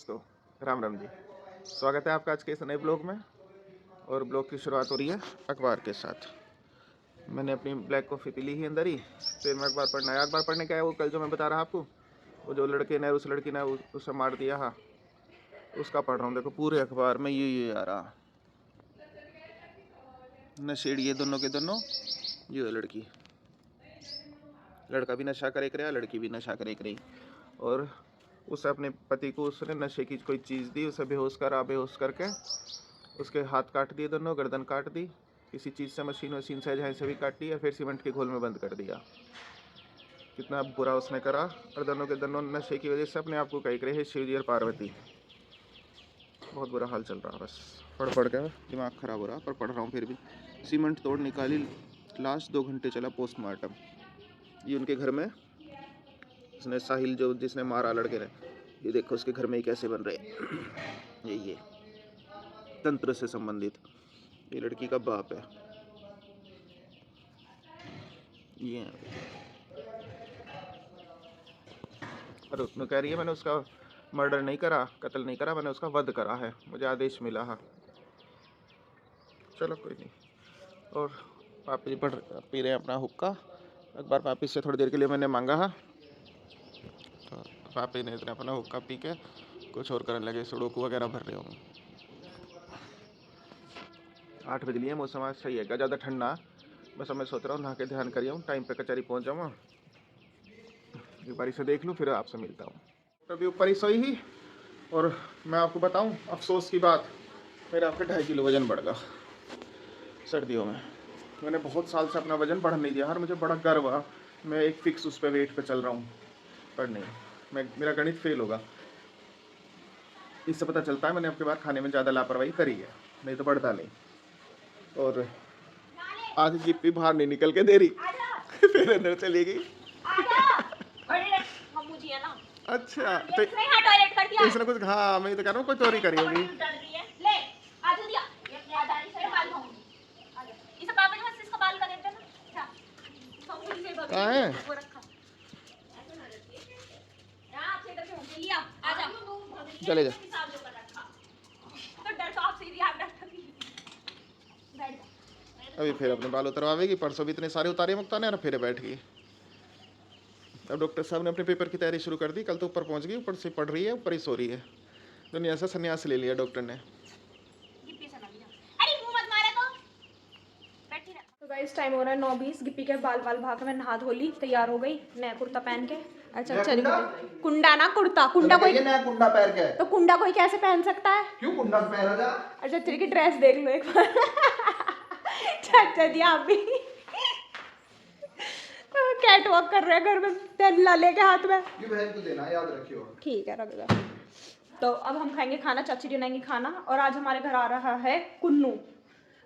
दोस्तों, राम राम जी। स्वागत है आपका आज के इस नए ब्लॉग में। और ब्लॉग की शुरुआत हो रही है अखबार के साथ। मैंने अपनी ब्लैक कॉफ़ी पी ली ही अंदर ही, फिर मैं अखबार पढ़ना है। अखबार पढ़ने क्या है, वो कल जो मैं बता रहा आपको, वो जो लड़के ने उस लड़की ने उसे मार दिया, हाँ, उसका पढ़ रहा हूँ। देखो पूरे अखबार में ये आ रहा, नशेड़ी है दोनों के दोनों। ये लड़की, लड़का भी नशा करे कर रहा, लड़की भी नशा करे कर रही। और उसे अपने पति को उसने नशे की कोई चीज़ दी, उसे बेहोश करके उसके हाथ काट दिए दोनों, गर्दन काट दी किसी चीज़ से, मशीन से जहाँ से भी काट दी, या फिर सीमेंट के घोल में बंद कर दिया। कितना बुरा उसने करा। और दोनों के दोनों नशे की वजह से अपने आप को कह रहे हैं शिवजी और पार्वती। बहुत बुरा हाल चल रहा, बस पढ़ के दिमाग ख़राब हो रहा, पर पढ़ रहा हूँ फिर भी। सीमेंट तोड़ निकाली लाश, 2 घंटे चला पोस्टमार्टम। ये उनके घर में उसने साहिल जो जिसने मारा लड़के ने, ये देखो उसके घर में ही कैसे बन रहे। ये तंत्र से संबंधित, ये लड़की का बाप है। ये पर उसने कह रही है मैंने उसका मर्डर नहीं करा, कत्ल नहीं करा, मैंने उसका वध करा है, मुझे आदेश मिला है। चलो कोई नहीं। और पापी पी रहे हैं अपना हुक्का। अखबार पापी से थोड़ी देर के लिए मैंने मांगा है, तो पापी ने इतना अपना हुक्का पी के कुछ और करने लगे, सुडोकू वगैरह भर रहे होंगे। 8 बज लिए, मौसम आज सही है, क्या ज़्यादा ठंडा। बस अब मैं सोच रहा हूँ नहा के ध्यान करिए हूँ, टाइम पे कचहरी पहुँच जाऊँगा, एक बार इसे देख लूँ, फिर आपसे मिलता हूँ। अभी ऊपर ही सोई ही। और मैं आपको बताऊँ अफसोस की बात, मेरा आपके 2.5 किलो वज़न बढ़ गया सर्दियों में। मैंने बहुत साल से अपना वज़न बढ़ नहीं दिया, हर मुझे बड़ा गर्व है। मैं एक फिक्स उस पर वेट पे चल रहा हूँ, पर नहीं, मेरा गणित फेल होगा। इससे पता चलता है मैंने आपके बार खाने में ज़्यादा लापरवाही करी है, नहीं तो बढ़ता नहीं। और आज गिप्पी बाहर नहीं निकल के दे रही, फिर अंदर चली गई। अच्छा तो इसने कुछ, हाँ मैं तो कह रहा हूँ कोई चोरी करी होगी। कहाँ है? चले जा। अभी फिर अपने बाल उतरवाएगी, परसों भी इतने सारे उतारे मुक्ता ने, फिर बैठ गई। अब डॉक्टर साहब ने अपने पेपर की तैयारी शुरू कर दी, कल तो ऊपर पहुंच गई, ऊपर से पढ़ रही है, ऊपर ही सो रही है। दुनिया से संन्यास ले लिया डॉक्टर ने। तो गाइस टाइम हो रहा है 9:20। गिप्पी के बाल भाग के मैं नहा धो ली, तैयार हो गई, नया कुर्ता पहन के। अच्छा चली कुंडा ना कुर्ता, कुंडा कोई नया कुंडा पहन के, तो कुंडा कोई कैसे पहन सकता है? क्यों कुंडा पहना जा? अच्छा तेरी की ड्रेस देख लो एक बार। चाचा जी आप भी कैट वॉक कर रहे हैं घर में, तेला लेके हाथ में। ये बहन को देना, याद रखियो। ठीक है रख दो। तो अब हम खाएंगे खाना, चाची जी बनाएंगी खाना। और आज हमारे घर आ रहा है कुन्नू,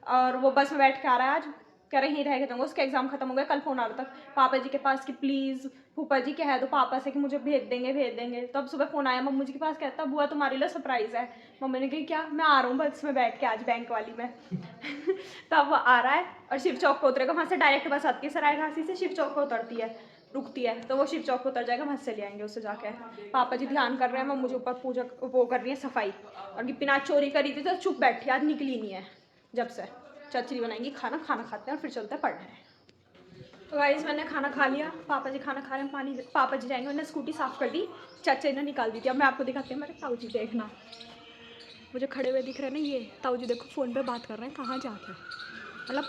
और वो बस में बैठ के आ रहा है। आज कह रहे ही रहेगा दूंगा, उसका एग्जाम खत्म हो गया। कल फोन आ रहा था पापा जी के पास कि प्लीज़ फूफा जी कह दो पापा से कि मुझे भेज देंगे। तो अब सुबह फ़ोन आया मम्मी जी के पास, कहता बुआ तुम्हारे लिए सरप्राइज़ है। मम्मी ने कहा क्या? मैं आ रहा हूँ बस में बैठ के आज बैंक वाली में। तब वो आ रहा है और शिव चौक को उतरेगा, वहाँ से डायरेक्ट बस आती है सरायघासी से, शिव चौक को उतरती है, रुकती है, तो वो शिव चौक को उतर जाएगा, वहाँ से ले आएंगे उससे जाके। पापा जी ध्यान कर रहे हैं, मम्मी मुझे ऊपर पूजा वो कर रही है सफाई। और गिप्पी आज चोरी करी थी तो चुप बैठी, आज निकली नहीं है जब से। चाची बनाएंगी खाना खाते हैं और फिर चलते हैं पढ़ने। तो गाइस मैंने खाना खा लिया, पापा जी खाना खा रहे हैं, पानी पापा जी जाएंगे, उन्होंने स्कूटी साफ़ कर दी, चाचा ने निकाल दी थी। अब मैं आपको दिखाती हूँ मेरे ताऊ जी, देखना मुझे खड़े हुए दिख रहे हैं ना, ये ताऊ जी देखो फ़ोन पे बात कर रहे हैं, कहाँ जाके मतलब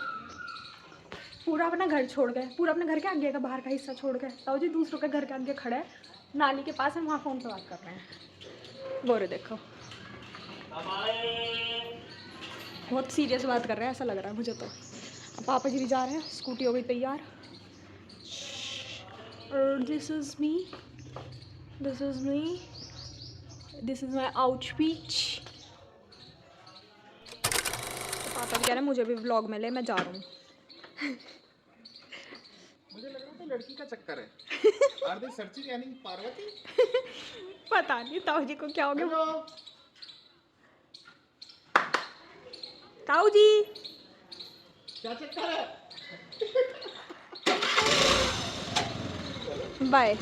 पूरा अपना घर छोड़ गए, पूरा अपने घर के आगे का बाहर का हिस्सा छोड़ गए। ताऊ जी दूसरों के घर के आगे खड़े हैं, नाली के पास है, वहाँ फ़ोन पे बात कर रहे हैं। गोरे देखो बहुत सीरियस बात कर रहे हैं, ऐसा लग रहा है मुझे। तो पापा जी भी जा रहे हैं, स्कूटी हो गई तैयार। और दिस इज़ माई आउटफिट। तो पापा भी कह रहे हैं मुझे भी व्लॉग में ले, मैं जा रहा हूँ। मुझे लग रहा था लड़की का चक्कर है। Are they searching any Parvati? पता नहीं ताऊ जी को क्या हो गया। ताऊ जी क्या चक्कर है? बाय।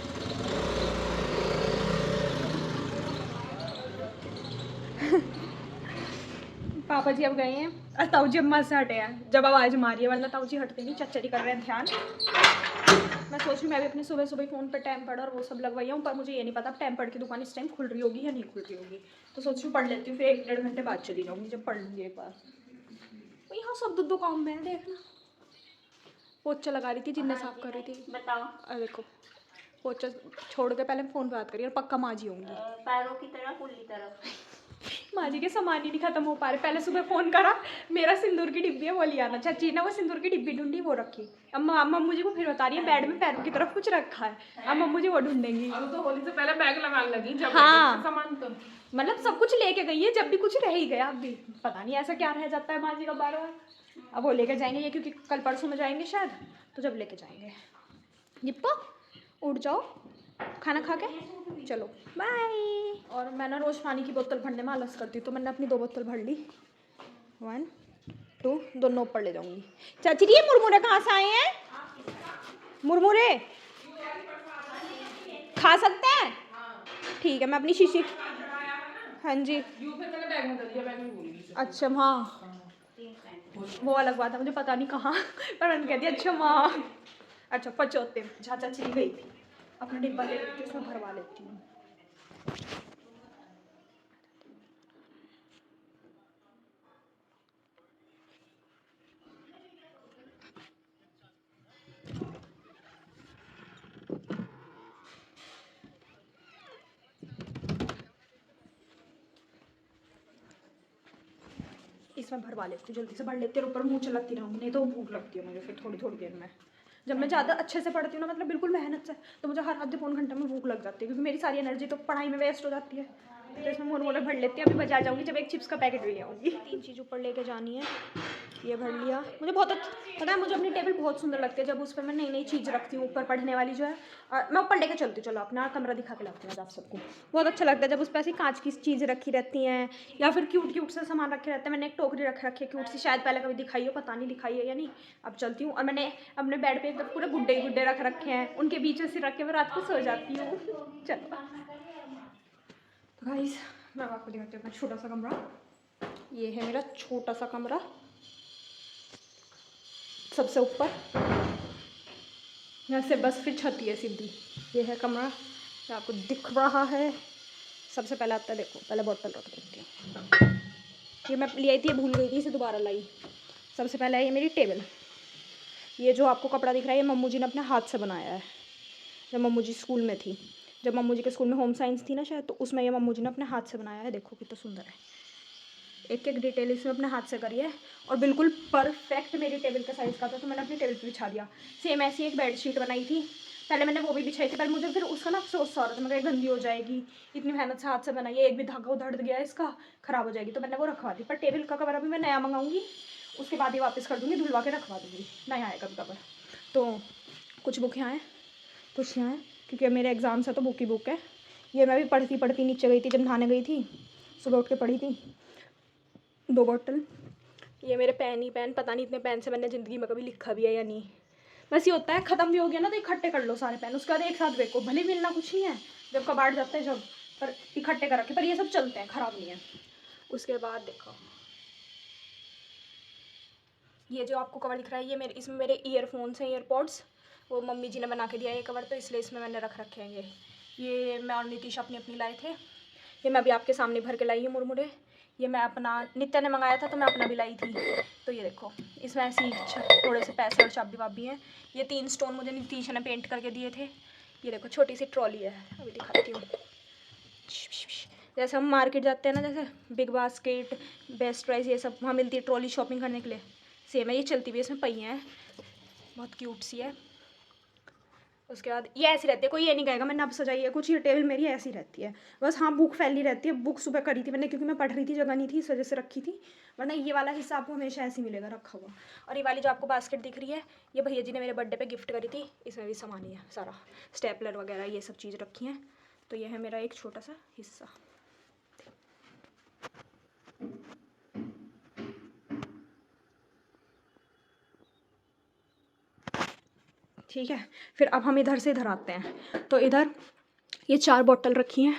पापा जी अब गए हैं और ताऊ जी अम्मा से हटे हैं जब आवाज़ मारी है, वरना ताऊ जी हटते नहीं, चचरी कर रहे हैं ध्यान। मैं सोच रही मैं भी अपने सुबह सुबह फ़ोन पर टेम्पर्ड और वो सब लगवाई हूँ, पर मुझे ये नहीं पता टेम्पर्ड की दुकान इस टाइम खुल रही होगी या नहीं खुल रही होगी। तो सोच रही पढ़ लेती हूँ, फिर 1-1.5 घंटे बाद चली जाऊँगी जब पढ़ लूँगी एक बार। तो यहाँ सब दो काम में है, देखना। पोछा लगा रही थी, जिन्हें साफ कर रही थी। बताओ। अरे देखो पोछा छोड़ के पहले फ़ोन बात करिए और पक्का माँ जी होंगी। पैरों की तरफ उल्ली तरफ। माँ जी के सामान ही नहीं खत्म हो पा रहे। पहले सुबह फ़ोन करा, मेरा सिंदूर की डिब्बी है वो ले आना। चाची ने वो सिंदूर की डिब्बी ढूंढी, वो रखी। अब मम्मू जी को फिर बता रही है बेड में पैरों की तरफ कुछ रखा है, अब मम्मू जी वो ढूंढेंगी। अब तो होली से पहले बैग लगाने लगी जब हाँ। सामान तो मतलब सब कुछ लेके गई है, जब भी कुछ रह ही गया। अब भी पता नहीं ऐसा क्या रह जाता है माँ जी का बार बार। अब वो लेके जाएंगे ये, क्योंकि कल परसों में जाएंगे शायद, तो जब लेके जाएंगे। जिप्पो उठ जाओ, खाना खा के चलो बाय। और मैं ना रोज़ पानी की बोतल भरने में आलस करती हूँ, तो मैंने अपनी 2 बोतल भर ली। 1 2 दोनों ऊपर ले जाऊंगी। चाची जी ये मुरमुरे कहाँ से आए हैं? मुरमुरे खा सकते हैं? ठीक है, मैं अपनी शीशी। हाँ जी बैग में दे दिया, बैग में भूल गई। अच्छा माँ, वो अलग बात है, मुझे पता नहीं कहाँ, पर मैंने कह दिया अच्छा माँ। अच्छा पचौते जहाँ चाची गई थी, अपना डिब्बा ले लेती हूँ, उसमें भरवा लेती हूँ। इसमें भरवा लेती हूँ, जल्दी से भर लेती हूँ और ऊपर मुँह चलाती रहूँगी, नहीं तो भूख लगती है मुझे फिर थोड़ी थोड़ी देर में। जब मैं ज़्यादा अच्छे से पढ़ती हूँ ना, मतलब बिल्कुल मेहनत से, तो मुझे हर आधे पौन घंटे में भूख लग जाती है, क्योंकि मेरी सारी एनर्जी तो पढ़ाई में वेस्ट हो जाती है। तो इसमें मुरमुरे भर लेती हूँ। अभी बाजार जाऊँगी जब एक चिप्स का पैकेट भी ले आऊँगी। 3 चीज़ ऊपर लेके जानी है। ये भर लिया। मुझे बहुत पता है, मुझे अपनी टेबल बहुत सुंदर लगती है जब उस पर मैं नई नई चीज़ रखती हूँ ऊपर पढ़ने वाली जो है। और मैं ऊपर लेके चलती हूँ, चलो अपना कमरा दिखा के लाती हूँ आप सबको। बहुत अच्छा लगता है जब उस पर ऐसी कांच की चीज़ें रखी रहती हैं, या फिर क्यूट क्यूट से सामान रखे रहते हैं। मैंने एक टोकरी रख रखी है क्यूट सी, शायद पहले कभी दिखाई हो, पता नहीं दिखाई है या नहीं। अब चलती हूँ। और मैंने अपने बेड पे एकदम पूरे गुड्डे गुड्डे रख रखे हैं, उनके बीच में से रख के मैं रात को सो जाती हूँ। चलो तो गाइस मैं आपको दिखाती हूँ अपना छोटा सा कमरा। ये है मेरा छोटा सा कमरा, सबसे ऊपर यहाँ से बस फिर छत है सीधी। ये है कमरा, ये आपको दिख रहा है। सबसे पहले आता है, देखो पहले बोतल रख देती हूँ। ये मैं ले आई थी, भूल गई थी, इसे दोबारा लाई। सबसे पहले है ये मेरी टेबल। ये जो आपको कपड़ा दिख रहा है, ये मम्मू जी ने अपने हाथ से बनाया है, जब मम्मू जी स्कूल में थी। जब मम्मू जी के स्कूल में होम साइंस थी ना शायद, तो उसमें ये मम्मू जी ने अपने हाथ से बनाया है। देखो कितना सुंदर है, एक एक डिटेल इसमें अपने हाथ से करी है, और बिल्कुल परफेक्ट मेरी टेबल का साइज़ का था, तो मैंने अपनी टेबल पे बिछा दिया। सेम ऐसी एक बेडशीट बनाई थी, पहले मैंने वो भी बिछाई थी, पर मुझे फिर उसका ना अफसोस सा हो रहा था, मैं गंदी हो जाएगी, इतनी मेहनत से हाथ से बनाई है, एक भी धागा उधड़ गया इसका, ख़राब हो जाएगी, तो मैंने वो रखवा दी। पर टेबल का कवर अभी मैं नया मंगाऊंगी, उसके बाद ही वापस कर दूँगी, धुलवा के रखवा दूँगी, नया आएगा कवर। तो कुछ बुक यहाँ हैं, कुछ यहाँ हैं, क्योंकि मेरे एग्ज़ाम्स है तो बुक ही बुक है। ये मैं भी पढ़ती पढ़ती नीचे गई थी, जब नहाने गई थी, सुबह उठ के पढ़ी थी। 2 बॉटल। ये मेरे पेन ही पेन, पता नहीं इतने पेन से मैंने ज़िंदगी में कभी लिखा भी है या नहीं। बस ये होता है, ख़त्म भी हो गया ना तो इकट्ठे कर लो सारे पेन, उसके बाद एक साथ बेको, भले मिलना कुछ नहीं है जब कबाड़ जाते हैं जब, पर इकट्ठे कर रखे, पर ये सब चलते हैं, ख़राब नहीं है। उसके बाद देखो ये जो आपको कवर दिख रहा है, ये मेरे, इसमें मेरे ईयरफोन्स हैं, ईयरपॉड्स, वो मम्मी जी ने बना के दिया है ये कवर, तो इसलिए इसमें मैंने रख रखे हैं। ये मैं और नीतीश अपनी लाए थे। ये मैं अभी आपके सामने भर के लाई हूँ मुरमुरे। ये मैं अपना, नित्या ने मंगाया था तो मैं अपना भी लाई थी। तो ये देखो इसमें ऐसी थोड़े से पैसे और चाबी वाबी हैं। ये 3 स्टोन मुझे नीतीश ने पेंट करके दिए थे। ये देखो छोटी सी ट्रॉली है, अभी दिखाती हूँ। जैसे हम मार्केट जाते हैं ना, जैसे बिग बास्केट, बेस्ट प्राइस, ये सब वहाँ मिलती है ट्रॉली शॉपिंग करने के लिए, सेम है। ये चलती हुई, इसमें पहिए हैं, बहुत क्यूट सी है। उसके बाद ये ऐसी रहती है, कोई ये नहीं कहेगा मैंने अब सजाई है कुछ, ये टेबल मेरी ऐसी रहती है बस। हाँ बुक फैली रहती है, बुक सुबह करी थी मैंने, क्योंकि मैं पढ़ रही थी, जगह नहीं थी, इस वजह से रखी थी, वरना ये वाला हिस्सा आपको हमेशा ऐसे ही मिलेगा रखा हुआ। और ये वाली जो आपको बास्केट दिख रही है, ये भैया जी ने मेरे बर्थडे पे गिफ्ट करी थी, इसमें भी सामान ही है सारा, स्टेपलर वगैरह ये सब चीज़ रखी हैं। तो ये है मेरा एक छोटा सा हिस्सा। ठीक है, फिर अब हम इधर से इधर आते हैं। तो इधर ये 4 बॉटल रखी हैं,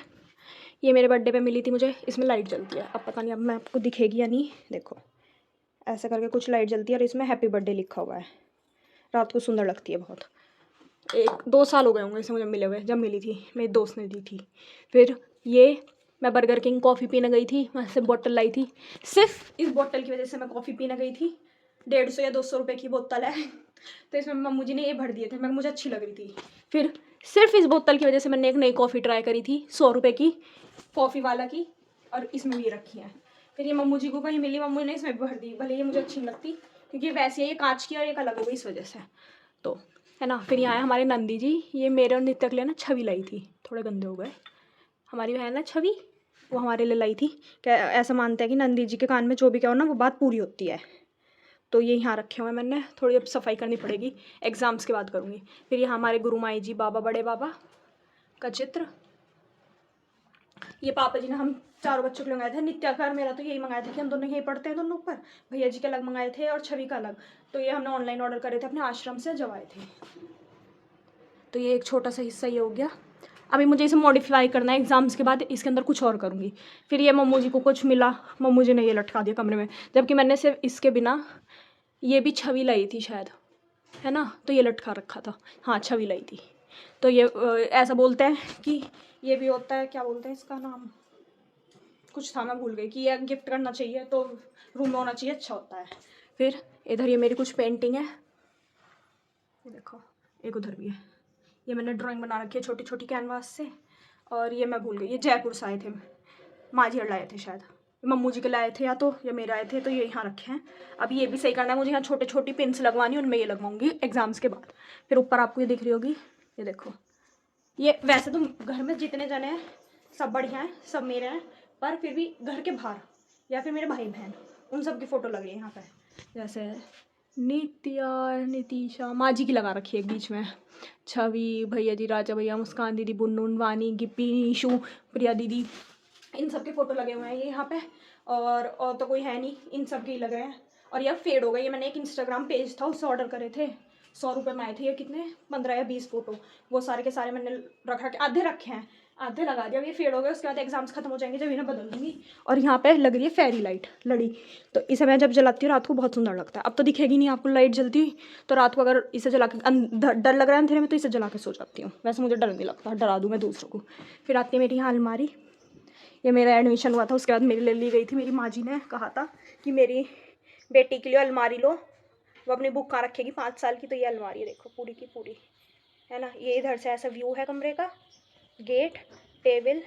ये मेरे बर्थडे पे मिली थी मुझे। इसमें लाइट जलती है, अब पता नहीं अब मैं आपको दिखेगी या नहीं। देखो ऐसे करके कुछ लाइट जलती है और इसमें हैप्पी बर्थडे लिखा हुआ है। रात को सुंदर लगती है बहुत। 1-2 साल हो गए होंगे इसे मुझे मिले हुए, जब मिली थी मेरी दोस्त ने दी थी। फिर ये मैं बर्गर किंग कॉफ़ी पीने गई थी, वहाँ से बोतल लाई थी। सिर्फ इस बोतल की वजह से मैं कॉफ़ी पीने गई थी। 150 या 200 रुपये की बोतल है तो इसमें मम्मू जी ने ये भर दिए थे, मगर मुझे अच्छी लग रही थी। फिर सिर्फ इस बोतल की वजह से मैंने एक नई कॉफ़ी ट्राई करी थी 100 रुपये की, कॉफ़ी वाला की, और इसमें भी रखी है। फिर ये मम्मू जी को कहीं मिली, मम्मू ने इसमें भर दी, भले ये मुझे अच्छी नहीं लगती क्योंकि ये वैसे है, ये कांच की और एक अलग हो गई इस वजह से, तो है ना। फिर यहाँ है हमारे नंदी जी, ये मेरे और नित्य के लिए ना छवि लाई थी, थोड़े गंदे हो गए। हमारी बहन ना छवि, वो हमारे लिए लाई थी। क्या ऐसा मानते हैं कि नंदी जी के कान में जो भी कहो ना वो बात पूरी होती है। तो ये यहाँ रखे हुए हैं मैंने, थोड़ी अब सफाई करनी पड़ेगी, एग्ज़ाम्स के बाद करूँगी। फिर यहाँ हमारे गुरु माई जी, बाबा बड़े बाबा का चित्र। ये पापा जी ने हम चारों बच्चों के लिए मंगाए थे, नित्या का और मेरा तो यही मंगाए थे कि हम दोनों यही पढ़ते हैं दोनों ऊपर। भैया जी के अलग मंगाए थे और छवि का अलग। तो ये हमने ऑनलाइन ऑर्डर करे थे अपने आश्रम से जब आए थे। तो ये एक छोटा सा हिस्सा ये हो गया। अभी मुझे इसे मॉडिफाई करना है, एग्ज़ाम्स के बाद इसके अंदर कुछ और करूँगी। फिर ये मम्मू जी को कुछ मिला, मम्मू जी ने ये लटका दिया कमरे में, जबकि मैंने सिर्फ इसके बिना ये भी छवि लाई थी शायद, है ना, तो ये लटका रखा था। हाँ छवि लाई थी। तो ये ऐसा बोलते हैं कि ये भी होता है, क्या बोलते हैं इसका नाम, कुछ था मैं भूल गई, कि ये गिफ्ट करना चाहिए तो रूम में होना चाहिए, अच्छा होता है। फिर इधर ये मेरी कुछ पेंटिंग है, ये देखो, एक उधर भी है। ये मैंने ड्राइंग बना रखी है छोटी छोटी कैनवास से। और ये मैं भूल गई, ये जयपुर से आए थे, माझियर लाए थे शायद, मम्मू जी के लाए थे या मेरे आए थे, तो ये यहाँ रखे हैं। अब ये भी सही करना है मुझे, यहाँ छोटे छोटी पिन्स लगवानी है, उनमें ये लगवाऊंगी एग्ज़ाम्स के बाद। फिर ऊपर आपको ये दिख रही होगी, ये देखो, ये वैसे तो घर में जितने जने हैं सब बढ़िया हैं, सब मेरे हैं, पर फिर भी घर के बाहर या फिर मेरे भाई बहन उन सब की फ़ोटो लग रही है यहाँ पे। जैसे नित्या, नितीशा, माँ जी की लगा रखी है एक बीच में, छवि, भैया जी, राजा भैया, मुस्कान दीदी, बुन्नून, वानी, गिप्पी, नीशू, प्रिया दीदी, इन सब के फ़ोटो लगे हुए हैं ये यहाँ पे। और तो कोई है नहीं, इन सब के ही लगे हैं। और यह फेड हो गई, ये मैंने एक इंस्टाग्राम पेज था उससे ऑर्डर करे थे, 100 रुपये में आए थे ये, कितने 15 या 20 फ़ोटो, वो सारे के सारे मैंने रख आधे रखे हैं, आधे लगा दिया। अब ये फेड हो गए, उसके बाद एग्ज़ाम्स खत्म हो जाएंगे जब इन्हें बदल दूँगी। और यहाँ पे लग रही है फेरी लाइट लड़ी, तो इसे मैं जब जलाती हूँ रात को बहुत सुंदर लगता है। अब तो दिखेगी नहीं आपको लाइट जलती हुई, तो रात को अगर इसे जला के डर लग रहा है अंधेरे में तो इसे जला के सो जाती हूँ। वैसे मुझे डर नहीं लगता, डरा दूँ मैं दूसरों को। फिर आती है मेरी यहाँ अलमारी, ये मेरा एडमिशन हुआ था उसके बाद मेरे लिए ली गई थी। मेरी माँ जी ने कहा था कि मेरी बेटी के लिए अलमारी लो, वो अपनी बुक कहाँ रखेगी 5 साल की, तो ये अलमारी देखो पूरी की पूरी, है ना। ये इधर से ऐसा व्यू है कमरे का, गेट, टेबल,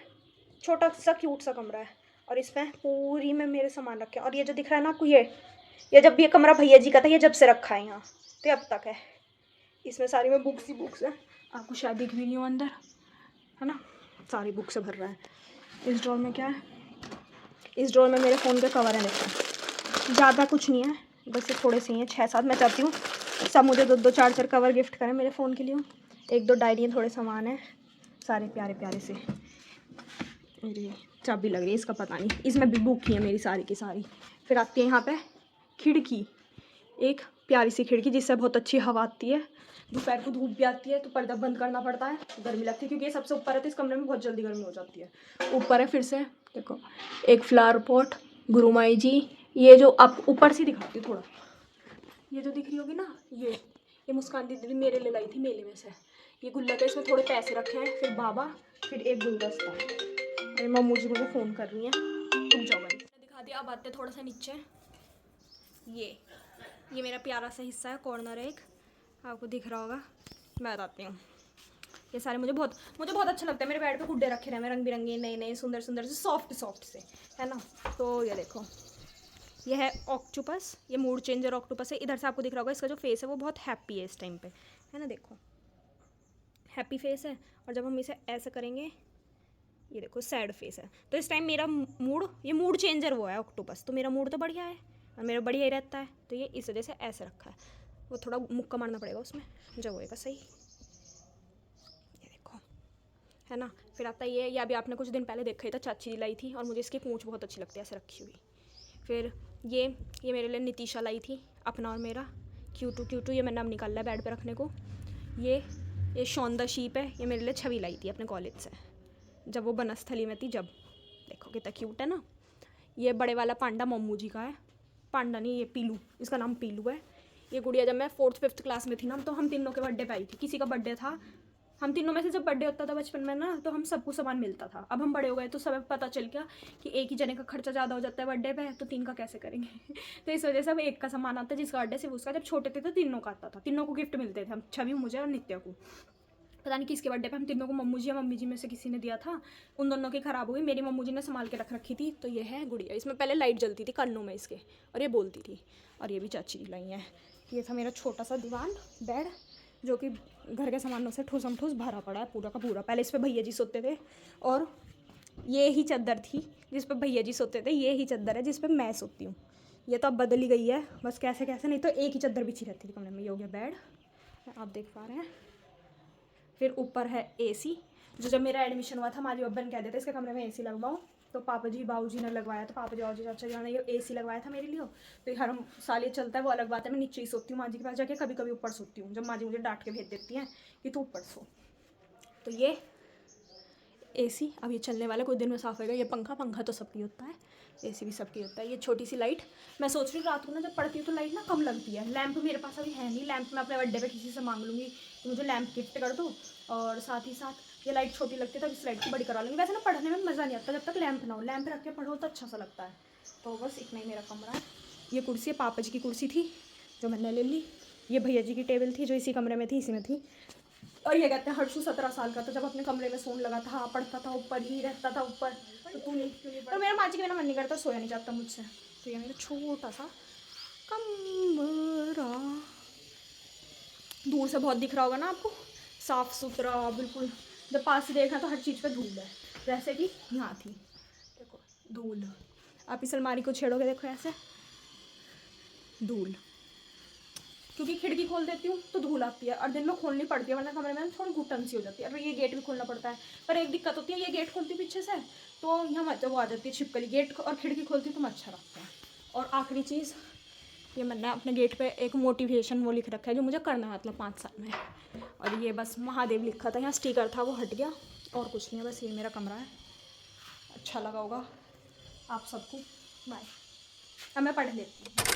छोटा सा क्यूट सा कमरा है, और इसमें पूरी में मेरे सामान रखे हैं। और ये जो दिख रहा है ना आपको, ये जब भी ये कमरा भैया जी का था, ये जब से रखा है यहाँ, तो अब तक है। इसमें सारी में बुक्स ही बुक्स है, आपको शायद दिख भी नहीं हो अंदर, है ना, सारी बुक से भर रहा है। इस ड्रॉर में क्या है, इस ड्रॉर में मेरे फ़ोन के कवर हैं, देखो ज़्यादा कुछ नहीं है, बस ये थोड़े से ही हैं, 6-7। मैं चाहती हूँ सब मुझे 2-2 4-4 कवर गिफ्ट करें मेरे फ़ोन के लिए। 1-2 डायरियाँ, थोड़े सामान हैं सारे प्यारे प्यारे से। मेरी चाबी लग रही है इसका, पता नहीं, इसमें भी बुक ही है मेरी सारी की सारी। फिर आती है यहाँ पे खिड़की, एक प्यारी सी खिड़की जिससे बहुत अच्छी हवा आती है। दोपहर को धूप भी आती है तो पर्दा बंद करना पड़ता है, गर्मी लगती है क्योंकि ये सबसे ऊपर है, तो इस कमरे में बहुत जल्दी गर्मी हो जाती है। ऊपर है फिर से देखो एक फ्लावर पॉट, गुरु माई जी, ये जो आप ऊपर से दिखाती हूँ थोड़ा, ये जो दिख रही होगी ना, ये मुस्कान दीदी मेरे लिए लाई थी मेले में से। ये गुल्लक है, इसमें थोड़े पैसे रखे हैं, फिर बाबा, फिर एक गुलदस्ता। मेरी मम्मू जी मुझे फ़ोन कर रही हैं, रुक जाओ, मैंने दिखा दिया। अब आते हैं थोड़ा सा नीचे, ये मेरा प्यारा सा हिस्सा है, कॉर्नर है एक, आपको दिख रहा होगा। मैं बताती हूँ, ये सारे मुझे बहुत अच्छा लगता है। मेरे बेड पे गुड्डे रखे रहे हैं रंग बिरंगे, नए नए सुंदर सुंदर से, सॉफ्ट से, है ना। तो ये देखो, ये है ऑक्टोपस, ये मूड चेंजर ऑक्टोपस है। इधर से आपको दिख रहा होगा इसका जो फेस है वो बहुत हैप्पी है इस टाइम पे, है ना, देखो हैप्पी फेस है। और जब हम इसे ऐसे करेंगे, ये देखो सैड फेस है। तो इस टाइम मेरा मूड, ये मूड चेंजर वो है ऑक्टोपस, तो मेरा मूड तो बढ़िया है और मेरा बढ़िया ही रहता है। तो ये इस वजह से ऐसे रखा है, वो थोड़ा मुक्का मारना पड़ेगा उसमें जब होएगा सही, ये देखो, है ना। फिर आता है ये अभी आपने कुछ दिन पहले देखा ही था, चाची लाई थी, और मुझे इसकी पूंछ बहुत अच्छी लगती है ऐसे रखी हुई। फिर ये मेरे लिए नितीशा लाई थी, अपना और मेरा, क्यूटू, ये मैंने अब निकाला है बेड पे रखने को। ये शॉन द शीप है, ये मेरे लिए छवि लाई थी अपने कॉलेज से, जब वो बनस्थली में थी जब। देखो कितना क्यूट है ना। ये बड़े वाला पांडा मम्मू जी का है, पांडा नहीं ये पीलू, इसका नाम पीलू है। ये गुड़िया जब मैं 4th-5th क्लास में थी ना, तो हम तीनों के बर्थडे पे आई थी। किसी का बर्थडे था, हम तीनों में से जब बर्थडे होता था बचपन में ना, तो हम सबको सामान मिलता था। अब हम बड़े हो गए तो सब पता चल गया कि एक ही जने का खर्चा ज़्यादा हो जाता है बर्थडे पे, तो 3 का कैसे करेंगे। तो इस वजह से अब एक का सामान आता है, जिसका बर्थडे सिर्फ उसका। जब छोटे थे तो तीनों का आता था, तीनों को गिफ्ट मिलते थे, हम छवि, मुझे और नित्या को। पता नहीं किसके बर्थडे पे हम तीनों को मम्मू जी या मम्मी जी में से किसी ने दिया था। उन दोनों की ख़राब हो गई, मेरी मम्मू जी ने संभाल के रख रखी थी। तो ये है गुड़िया, इसमें पहले लाइट जलती थी कन्नों में इसके, और ये बोलती थी। और ये भी चाची की लाई है। ये था मेरा छोटा सा दीवान बेड, जो कि घर के सामानों से ठूसम ठूस भरा पड़ा है पूरा का पूरा। पहले इस पर भैया जी सोते थे, और ये ही चादर थी जिस पर भैया जी सोते थे, ये ही चादर है जिस पर मैं सोती हूँ। ये तो अब बदली गई है, बस कैसे कैसे, नहीं तो एक ही चादर बिछी रहती थी कमरे में। ये हो गया बेड, आप देख पा रहे हैं। फिर ऊपर है एसी, जो जब मेरा एडमिशन हुआ था हमारी अब्बन कह देते इसके कमरे में एसी लगवाओ, तो पापा जी बाबू जी ने लगवाया था, पापा जी और जी चाचा जी ने ये एसी लगवाया था मेरे लिए। तो हर साल ये चलता है, वो अलग बात है। मैं नीचे ही सोती हूँ माँ जी के पास जाके, कभी कभी ऊपर सोती हूँ जब माँ जी मुझे डांट के भेज देती हैं कि तू ऊपर सो। तो ये एसी अब ये चलने वाला, कुछ दिन में साफ होगा। ये पंखा तो सबकी होता है, एसी भी सबकी होता है। ये छोटी सी लाइट, मैं सोच रही हूँ रात को ना जब पढ़ती हूँ तो लाइट ना कम लगती है। लैंप मेरे पास अभी है नहीं, लैंप मैं अपने बर्थडे पे किसी से मांग लूँगी कि मुझे लैंप गिफ्ट कर दो। और साथ ही साथ ये लाइट छोटी लगती है, तब इस लाइट को बड़ी करा लूँगी। वैसे ना पढ़ने में मज़ा नहीं आता जब तक लैंप ना हो, लैंप रख के पढ़ो तो अच्छा सा लगता है। तो बस इतना ही मेरा कमरा है। ये कुर्सी है, पापा जी की कुर्सी थी जो मैंने ले ली। ये भैया जी की टेबल थी जो इसी कमरे में थी, इसी में थी। और ये कहते हैं हर्षू 17 साल का, तो जब अपने कमरे में सोन लगा था, पढ़ता था ऊपर ही, रहता था ऊपर। तो तू नहीं क्यों नहीं, तो मेरा माँ जी के बिना मन नहीं करता, सोया नहीं जाता मुझसे। तो ये मेरा छोटा सा कमरा, दूर से बहुत दिख रहा होगा ना आपको, साफ़ सुथरा बिल्कुल। जब पास से देखा तो हर चीज़ पे धूल है, जैसे कि यहाँ थी, देखो धूल। आप इस अलमारी को छेड़ोगे, देखो ऐसे धूल, क्योंकि खिड़की खोल देती हूँ तो धूल आती है, और दिन में खोलनी पड़ती है वरना कमरे में थोड़ी घुटन सी हो जाती है। और ये गेट भी खोलना पड़ता है, पर एक दिक्कत होती है, ये गेट खोलती पीछे से तो यहाँ मच्छर वो आ जाती है छिपकली। गेट और खिड़की खोलती तो मच्छर आता है। और आखिरी चीज़, ये मैंने अपने गेट पे एक मोटिवेशन वो लिख रखा है जो मुझे करना है मतलब 5 साल में। और ये बस महादेव लिखा था, यहाँ स्टिकर था वो हट गया, और कुछ नहीं है। बस ये मेरा कमरा है, अच्छा लगा होगा आप सबको। बाय, अब मैं पढ़ लेती हूँ।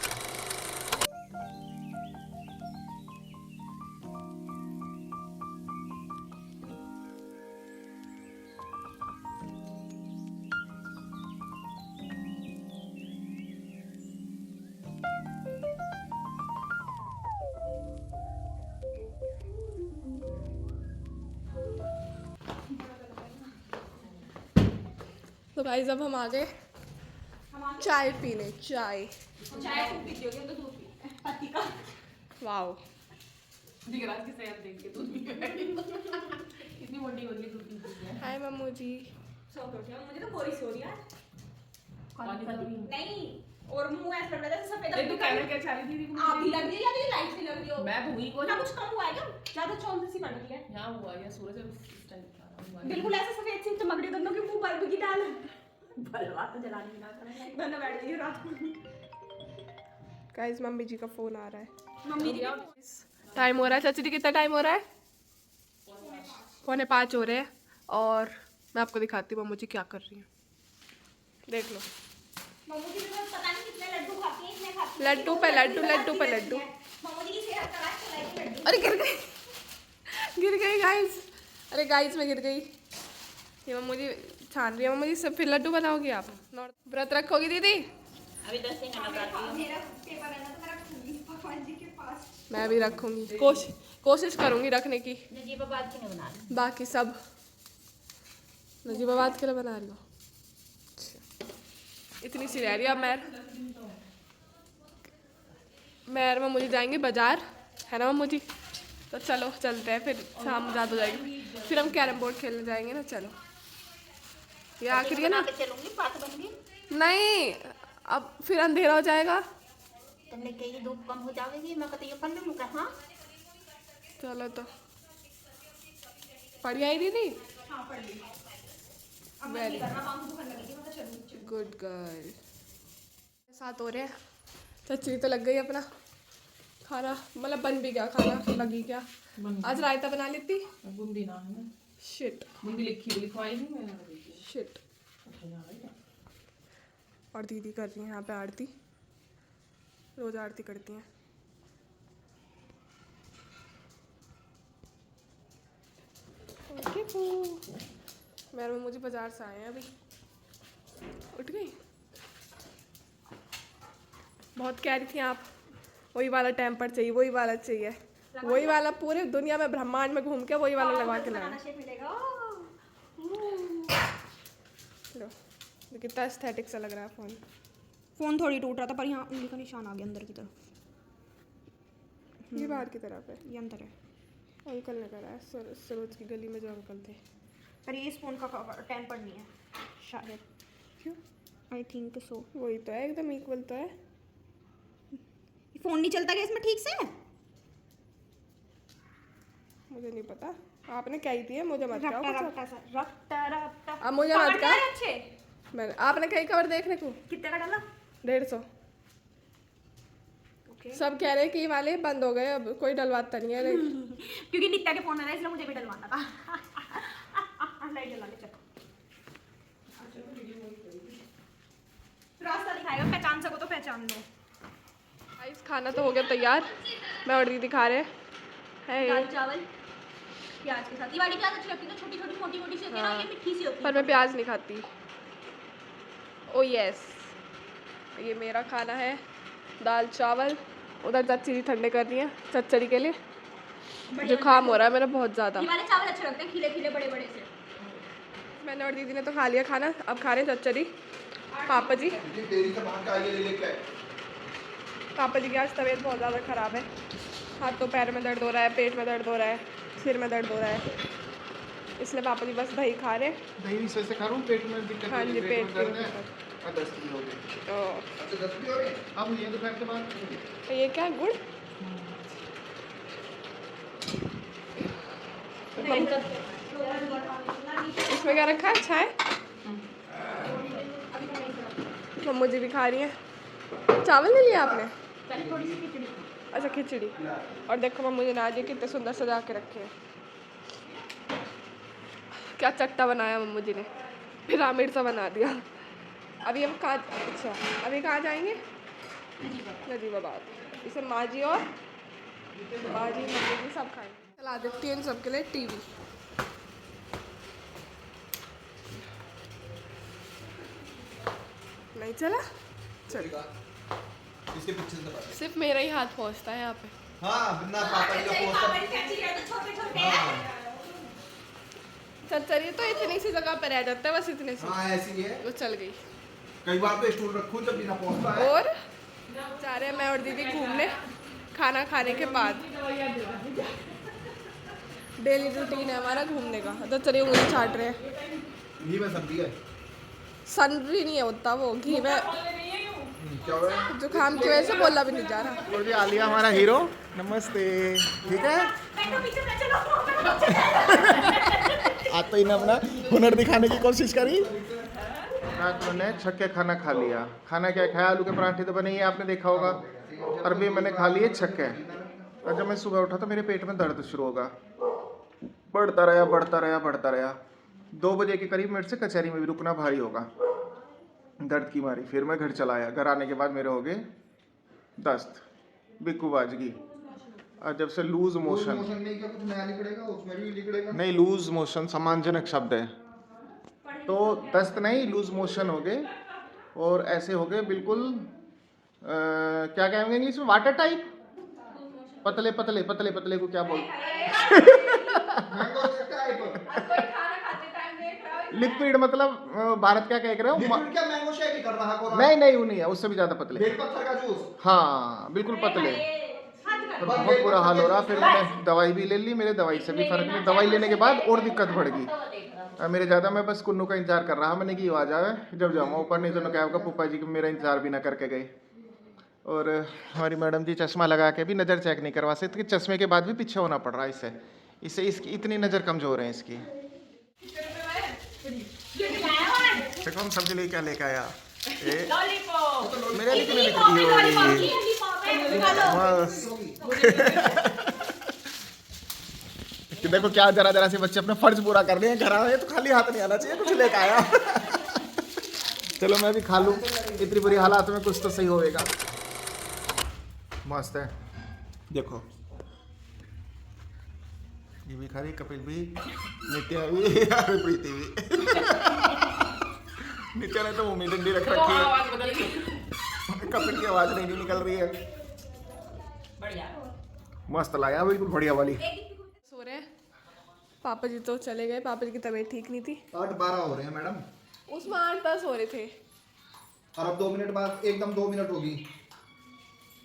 तो गाइस अब हम आ गए चाय पीने। चाय चाय खूब पीती होगी, तो दूध पी पत्ती का। वाओ, दिख रहा है किसे देख के दूध पी इतनी मोटी हो गई दूध पी के। हाय मम्मू जी। सो कर दिया मुझे, तो कोरी सो रही है नहीं नहीं, और मुंह ऐसा लग रहा है सफेद। तू कैमरा क्या चाली थी? आप भी लग रही है या तेरी लाइट से लग रही हो? मैं हुई को ना कुछ कम हुआ है क्या? ज्यादा चौंध सी पड़ रही है। यहाँ हुआ या सूरज इस टाइम दिखा रहा हूँ। बिल्कुल ऐसे सफेद सी चमक रही है, दोनों के मुंह बल्ब की डाल बलवा तो जलाने की ना करें, दोनों बैठ गई रात को। गाइस मम्मी जी का फोन आ रहा है। मम्मी जी टाइम हो रहा है चाची जी, कितना टाइम हो रहा है? 4:45 हो रहे हैं। और मैं आपको दिखाती हूँ मम्मी जी क्या कर रही हैं, देख लो। मम्मी जी तो पता नहीं कितने लड्डू खाती हैं, इतने खाती हैं। लड्डू पे लड्डू, लड्डू पे लड्डू। मम्मी जी की सेहत खराब है, चलाई लड्डू। अरे गिर गई गाइस। अरे गाइस मैं गिर गई। ये मम्मी जी छान रही है। मम्मी जी सब फिर लड्डू बनाओगी आप? व्रत रखोगी दीदी? अभी 10 दिन का नवरात्रि मेरा पेपर है ना, तो मैं रखूंगी भगवान जी के पास। मैं भी रखूंगी, कोशिश करूंगी रखने की। नजीबाबाद की नहीं बना रही। बाकी सब नजीबाबाद के लिए बना रही हो? अच्छा। इतनी सी रह रही है। अब मैं मम्मू जी जाएंगे बाजार, है ना मम्मू जी? तो चलो चलते हैं, फिर शाम रात हो जाएगी, फिर हम कैरम बोर्ड खेलने जाएंगे ना। चलो ये आखिरी है ना? चलूंगी, बात बन गई। नहीं, अब फिर अंधेरा हो जाएगा। तुमने कही धूप कम हो जाएगी, मैं कहती ये पढ़ लूँ क्या? हाँ चलो तो पढ़ आई दीदी? हाँ पढ़ ली। अब मैं वेरी नहीं करना, मांग दुखन लगेगी, मैं तो चलूंगी। Good girl. साथ हो रहे हैं। चच्ची तो लग गई अपना खाना, मतलब बन भी गया खाना, लगी क्या? आज रायता बना लेती। बूंदी ना है, शिट बूंदी लिखी हुई लिखवाई नहीं मैंने। शिट। और दीदी कर रही है यहाँ पे आरती, रोज आरती करती हैं। मेरे मुझे बाजार से आए हैं अभी, उठ गई। बहुत कह रही थी आप वही वाला टेम्पर चाहिए, वही वाला चाहिए, वही वाला पूरे दुनिया में ब्रह्मांड में घूम के वही वाला लगा के लाया। लो ये कितना एस्थेटिक सा लग रहा है फोन। फोन थोड़ी टूट रहा था पर यहाँ उंगली का निशान आ गया अंदर की तरफ। ये बाहर की तरफ है, ये अंदर है। अंकल ने करा है, सरोज की गली में जो अंकल थे। पर ये इस फोन का टेम्पर नहीं है शायद। क्यों? I think so. वही तो है, एकदम इक्वल तो है। फोन नहीं चलता क्या इसमें ठीक से? मुझे नहीं पता, आपने क्या ही थी, मुझे मत कहो कुछ। रफ्ता अब मुझे मत कहो। अच्छे मैंने आपने कहीं कवर देखने को कितने का डाला? 150। सब कह रहे हैं कि ये वाले बंद हो गए, अब कोई डलवाता नहीं है। क्योंकि नित्या के फोन में था इसलिए मुझे भी डलवाना था। लाइट जला ले, चलो रास्ता दिखाएगा, पहचान सको तो पहचान लो। गाइस खाना तो हो गया तैयार, मैं और दीदी खा रहे हैं दाल चावल प्याज के साथ। ये वाली प्याज अच्छी लगती है, छोटी छोटी मोटी मोटी सी होती है ना, ये मिठी सी होती है। पर मैं प्याज नहीं खाती। ओ यस, ये मेरा खाना है, दाल चावल। उधर चच्ची ठंडे कर रही हैं चच्चड़ी के लिए, जुकाम हो रहा है मेरा बहुत ज़्यादा। ये वाले चावल अच्छे लगते हैं, खिले खिले बड़े बड़े से। मैंने और दीदी ने तो खा लिया खाना, अब खा रहे हैं चच्चड़ी। पापा जी, पापा जी की आज तबीयत बहुत ज़्यादा ख़राब है, हाथों पैर में दर्द हो रहा है, पेट में दर्द हो रहा है, सिर में दर्द हो रहा है, इसलिए पापा जी बस दही खा रहे हैं। दही इस वजह से खा रहा हूँ, पेट में दिक्कत हाँ जी, पेट दर्द में है। दस्त भी हो गई। तो अच्छा, दस्त भी हो गई। अब ये दोपहर के बाद ये क्या गुड़? इसमें क्या रखा है? चाय। मम्मू जी भी खा रही हैं। चावल ले लिया आपने? अच्छा खिचड़ी। और देखो मम्मू जी ने आज ये कितने सुंदर सजा के रखे हैं। क्या चट्टा बनाया मम्मू जी ने, पिरामिड सा बना दिया। अभी हम कहाँ, अच्छा अभी कहाँ जाएंगे? नजीबाबाद। इसे माँ जी और मम्मी जी सब खाएंगे। चला देती हूँ इन सबके लिए टीवी। नहीं चला? चल इसके पीछे से दबा दे। सिर्फ मेरा ही हाथ पहुँचता है यहाँ पे। हाँ, बिना पापा जी का पोस्टर। हाँ, चच्चरी तो इतनी सी जगह पे रह जाता है, बस इतने से। हाँ ऐसी ही है। वो चल गई। कई बार तो स्टूल रखूं जब बिना पहुंचता है। और जा रहे हैं मैं और दीदी घूमने खाना खाने के बाद। डेली रूटीन है हमारा घूमने का। तो चलिए उंगली चाट रहे हैं। घी में सब्जी है। सनरी नहीं है होता वो, घी में क्या हुआ? जुकाम की वजह से बोला भी नहीं जा रहा। और जी आलिया हमारा हीरो, नमस्ते। ठीक है, आज तो इन्हें अपना हुनर दिखाने की कोशिश करी। रात में मैंने छक्के खाना खा लिया। खाना क्या खाया? आलू के पराठे तो बने ही आपने देखा होगा। अरबी मैंने खा लिए छक्के। और जब मैं सुबह उठा तो मेरे पेट में दर्द शुरू होगा, बढ़ता रहा बढ़ता रहा बढ़ता रहा। 2 बजे के करीब मेरे से कचहरी में भी रुकना भारी होगा दर्द की मारी। फिर मैं घर चला आया। घर आने के बाद मेरे हो गए दस्त, बिक्कूबाजगी। और जब से लूज मोशन नहीं क्या कुछ नया निकलेगा, उसमें भी निकलेगा। नहीं, लूज मोशन सम्मानजनक शब्द है। तो दस्त नहीं, लूज मोशन हो गए और ऐसे हो गए बिल्कुल क्या कहेंगे इंग्लिश में, वाटर टाइप, पतले पतले पतले पतले को क्या बोलते, लिक्विड। मतलब भारत क्या कह रहे हो? क्या मैंगो शेक ही कर रहा है? नहीं नहीं, वो नहीं है, उससे भी ज्यादा पतले। बेलपत्र का जूस। हाँ बिल्कुल पतले। बहुत बुरा हाल हो रहा। फिर मैंने दवाई भी ले ली, मेरे दवाई से भी फर्क नहीं। दवाई लेने के बाद और दिक्कत बढ़ गई मेरे ज़्यादा। मैं बस कुन्नू का इंतजार कर रहा, मैंने कि आ जाए जब जाऊँगा ऊपर, नहीं तो क्या होगा पप्पा जी मेरा इंतजार भी ना करके गए। और हमारी मैडम जी चश्मा लगा के भी नज़र चेक नहीं करवा सकते, चश्मे के बाद भी पीछे होना पड़ रहा है इससे इसकी इतनी नज़र कमज़ोर है इसकी। देखो हम सबके लिए क्या लेके आया, मेरे लिए कि देखो क्या जरा जरा से बच्चे अपना फर्ज पूरा कर रहे हैं। घर आए तो खाली हाथ नहीं आना चाहिए, कुछ लेके आया। चलो मैं भी खा लूँ, इतनी बुरी हालात में कुछ तो सही होएगा। मस्त है, देखो ये भी खा रही, कपिल भी, नित्या भी, अरे प्रीति भी। नित्या ने तो मुंह में डंडी रख रखी है, कपिल की आवाज नहीं निकल रही है। मस्त लाया बिल्कुल बढ़िया वाली। सो रहे हैं पापा जी, तो चले गए, पापा जी की तबीयत ठीक नहीं थी। 8:12 हो रहे हैं मैडम, उसमें 8-10 हो रहे थे, और अब 2 मिनट बाद एकदम 2 मिनट होगी।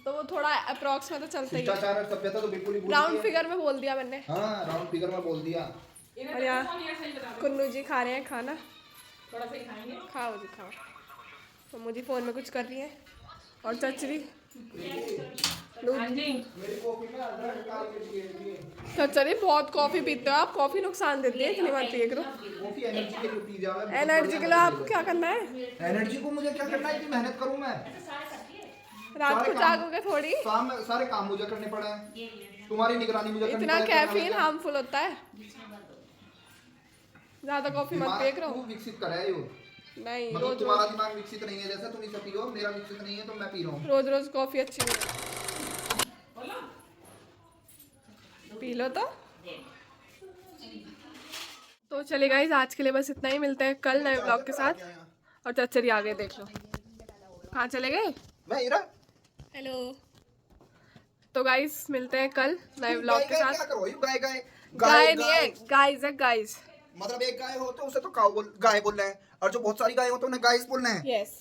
तो वो थोड़ा अप्रॉक्स में तो चलता ही है। शिष्टाचार और सभ्यता तो बिल्कुल ही भूल राउंड गई है। फिगर में बोल दिया मैंने। हाँ राउंड फिगर में बोल दिया। और यहाँ कुन्नू जी खा रहे हैं खाना, थोड़ा सा ही खाएंगे। खाओ जी खाओ। तो मुझे फ़ोन में कुछ कर रही है, और चचरी चचरी बहुत कॉफ़ी पीते हो आप, कॉफ़ी नुकसान देती है, इतनी मत पिया करो। कॉफी एनर्जी के लिए पी जाओ। एनर्जी के लिए आप क्या करना है? एनर्जी को मुझे क्या करना है, इतनी मेहनत करूं मैं, रात को सारे काम- जागोगे थोड़ी। शाम में सारे काम मुझे करने पड़े हैं, तुम्हारी निगरानी मुझे करनी इतना पड़े। कैफीन हार्मफुल होता है, ज़्यादा कॉफ़ी मत पिया करो। तू विकसित कर है यो, नहीं, मतलब रोज तुम्हारा दिमाग विकसित नहीं है, जैसा तुम इसे पियो, मेरा विकसित नहीं है तो मैं पी रहा हूँ। रोज रोज कॉफ़ी अच्छी नहीं है। पी लो तो चले गाइस, आज के लिए बस इतना ही। मिलते हैं कल नए ब्लॉग के साथ। और चचरी आ गए, देख लो कहाँ चले गए। मैं हीरा, हेलो। तो गाइस मिलते हैं कल नए ब्लॉग के क्या साथ। करो यू, गाय गाय गाय नहीं है, गाइस है, गाइस। मतलब एक गाय हो तो उसे तो गाय बोलना है, और जो बहुत सारी गाय हो तो उन्हें गाइस बोलना है। यस,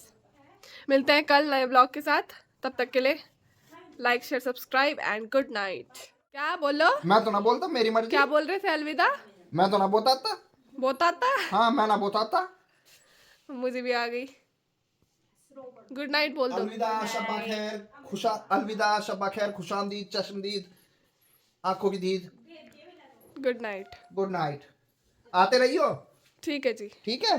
मिलते हैं कल नए ब्लॉग के साथ। तब तक के लिए like share subscribe and good night. क्या बोलो? मैं तो ना बोलता, मेरी मर्जी। क्या बोल रहे थे? अलविदा। मैं तो ना बताता। बताता? हाँ मैं ना बताता। मुझे भी आ गई। गुड नाइट बोल दो। अलविदा शब्बा खैर, खुशा, अलविदा शब्बा खैर, खुशामदीद, चश्मदीद, आंखों की दीद, गुड नाइट। Good night. आते रहियो, ठीक है जी। ठीक है।